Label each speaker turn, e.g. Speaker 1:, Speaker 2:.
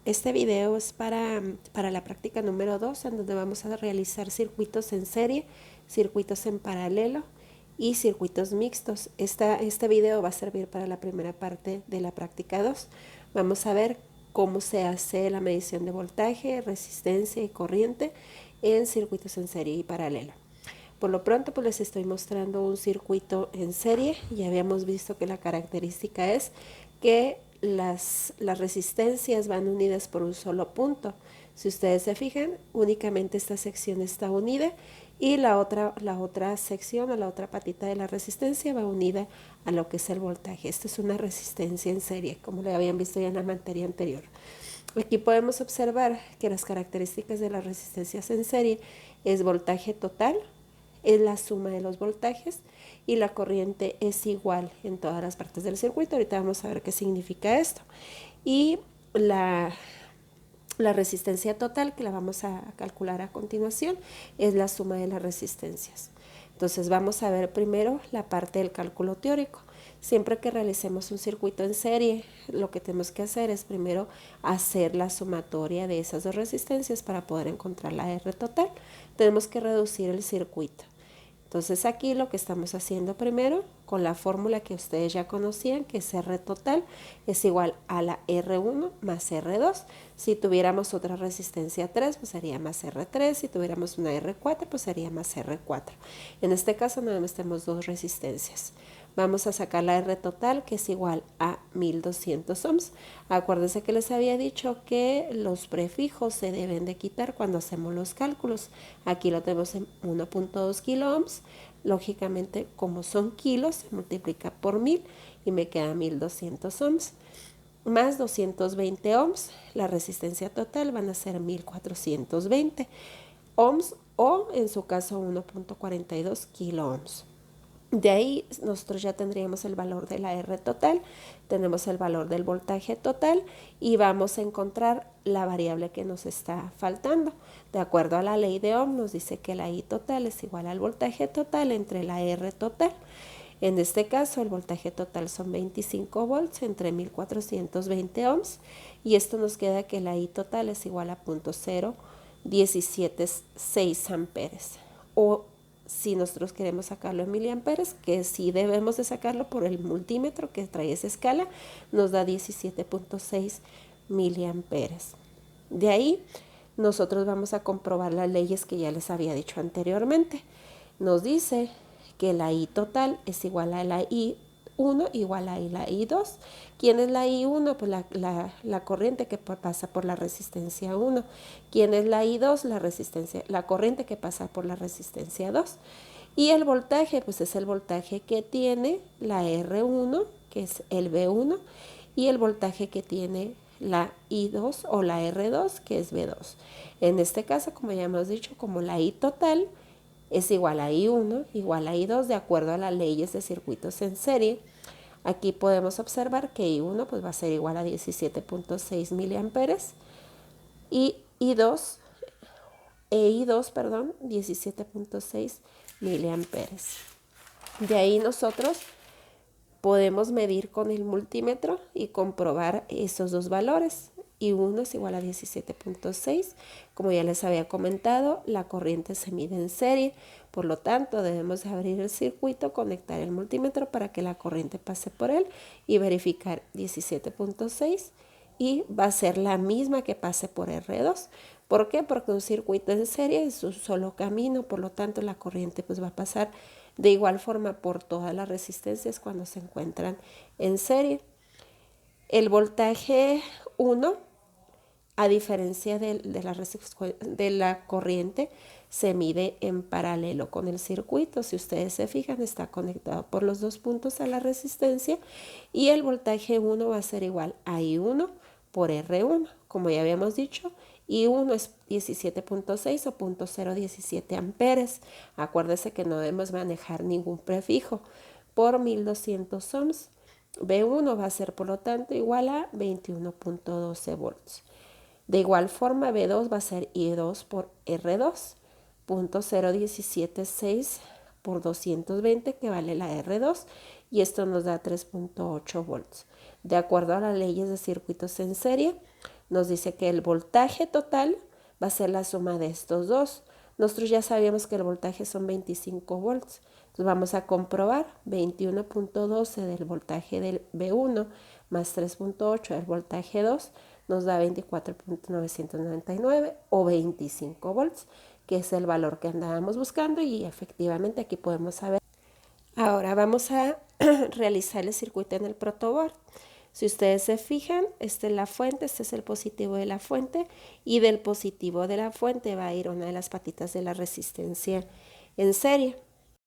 Speaker 1: Este video es para la práctica número 2, en donde vamos a realizar circuitos en serie, circuitos en paralelo y circuitos mixtos. Este video va a servir para la primera parte de la práctica 2. Vamos a ver cómo se hace la medición de voltaje, resistencia y corriente en circuitos en serie y paralelo. Por lo pronto, pues les estoy mostrando un circuito en serie. Ya habíamos visto que la característica es que las resistencias van unidas por un solo punto. Si ustedes se fijan, únicamente esta sección está unida y la otra sección o la otra patita de la resistencia va unida a lo que es el voltaje. Esto es una resistencia en serie, como lo habían visto ya en la materia anterior. Aquí podemos observar que las características de las resistencias en serie es voltaje total, es la suma de los voltajes y la corriente es igual en todas las partes del circuito. Ahorita vamos a ver qué significa esto. Y la resistencia total, que la vamos a calcular a continuación, es la suma de las resistencias. Entonces vamos a ver primero la parte del cálculo teórico. Siempre que realicemos un circuito en serie, lo que tenemos que hacer es primero hacer la sumatoria de esas dos resistencias para poder encontrar la R total. Tenemos que reducir el circuito. Entonces aquí lo que estamos haciendo primero, con la fórmula que ustedes ya conocían, que es R total, es igual a la R1 más R2. Si tuviéramos otra resistencia 3, pues sería más R3. Si tuviéramos una R4, pues sería más R4. En este caso nada más tenemos dos resistencias. Vamos a sacar la R total, que es igual a 1200 ohms. Acuérdense que les había dicho que los prefijos se deben de quitar cuando hacemos los cálculos. Aquí lo tenemos en 1.2 kilo ohms. Lógicamente, como son kilos, se multiplica por 1000 y me queda 1200 ohms. Más 220 ohms, la resistencia total van a ser 1420 ohms o en su caso 1.42 kilo ohms. De ahí nosotros ya tendríamos el valor de la R total, tenemos el valor del voltaje total y vamos a encontrar la variable que nos está faltando. De acuerdo a la ley de Ohm nos dice que la I total es igual al voltaje total entre la R total. En este caso el voltaje total son 25 volts entre 1420 ohms y esto nos queda que la I total es igual a 0.0176 amperes o si nosotros queremos sacarlo en miliamperes, que sí debemos de sacarlo por el multímetro que trae esa escala, nos da 17.6 miliamperes. De ahí nosotros vamos a comprobar las leyes que ya les había dicho anteriormente. Nos dice que la I total es igual a la I1 igual a la I2. ¿Quién es la I1? Pues la corriente que pasa por la resistencia 1. ¿Quién es la I2? La corriente que pasa por la resistencia 2. Y el voltaje, pues es el voltaje que tiene la R1, que es el V1, y el voltaje que tiene la I2 o la R2, que es V2. En este caso, como ya hemos dicho, como la I total es igual a I1, igual a I2, de acuerdo a las leyes de circuitos en serie. Aquí podemos observar que I1 pues va a ser igual a 17.6 miliamperes y I2, 17.6 miliamperes. De ahí nosotros podemos medir con el multímetro y comprobar esos dos valores. I1 es igual a 17.6. Como ya les había comentado, la corriente se mide en serie, por lo tanto debemos de abrir el circuito, conectar el multímetro para que la corriente pase por él y verificar 17.6 y va a ser la misma que pase por R2. ¿Por qué? Porque un circuito en serie es un solo camino, por lo tanto la corriente pues va a pasar de igual forma por todas las resistencias cuando se encuentran en serie. El voltaje 1, a diferencia de la corriente, se mide en paralelo con el circuito. Si ustedes se fijan, está conectado por los dos puntos a la resistencia y el voltaje 1 va a ser igual a I1 por R1. Como ya habíamos dicho, I1 es 17.6 o 0.017 amperes. Acuérdense que no debemos manejar ningún prefijo por 1200 ohms. V1 va a ser, por lo tanto, igual a 21.12 volts. De igual forma, V2 va a ser I2 por R2, 0.0176 por 220, que vale la R2, y esto nos da 3.8 volts. De acuerdo a las leyes de circuitos en serie, nos dice que el voltaje total va a ser la suma de estos dos. Nosotros ya sabíamos que el voltaje son 25 volts. Entonces vamos a comprobar 21.12 del voltaje del B1 más 3.8 del voltaje 2 nos da 24.999 o 25 volts, que es el valor que andábamos buscando y efectivamente aquí podemos saber. Ahora vamos a realizar el circuito en el protoboard. Si ustedes se fijan, esta es la fuente, este es el positivo de la fuente y del positivo de la fuente va a ir una de las patitas de la resistencia en serie.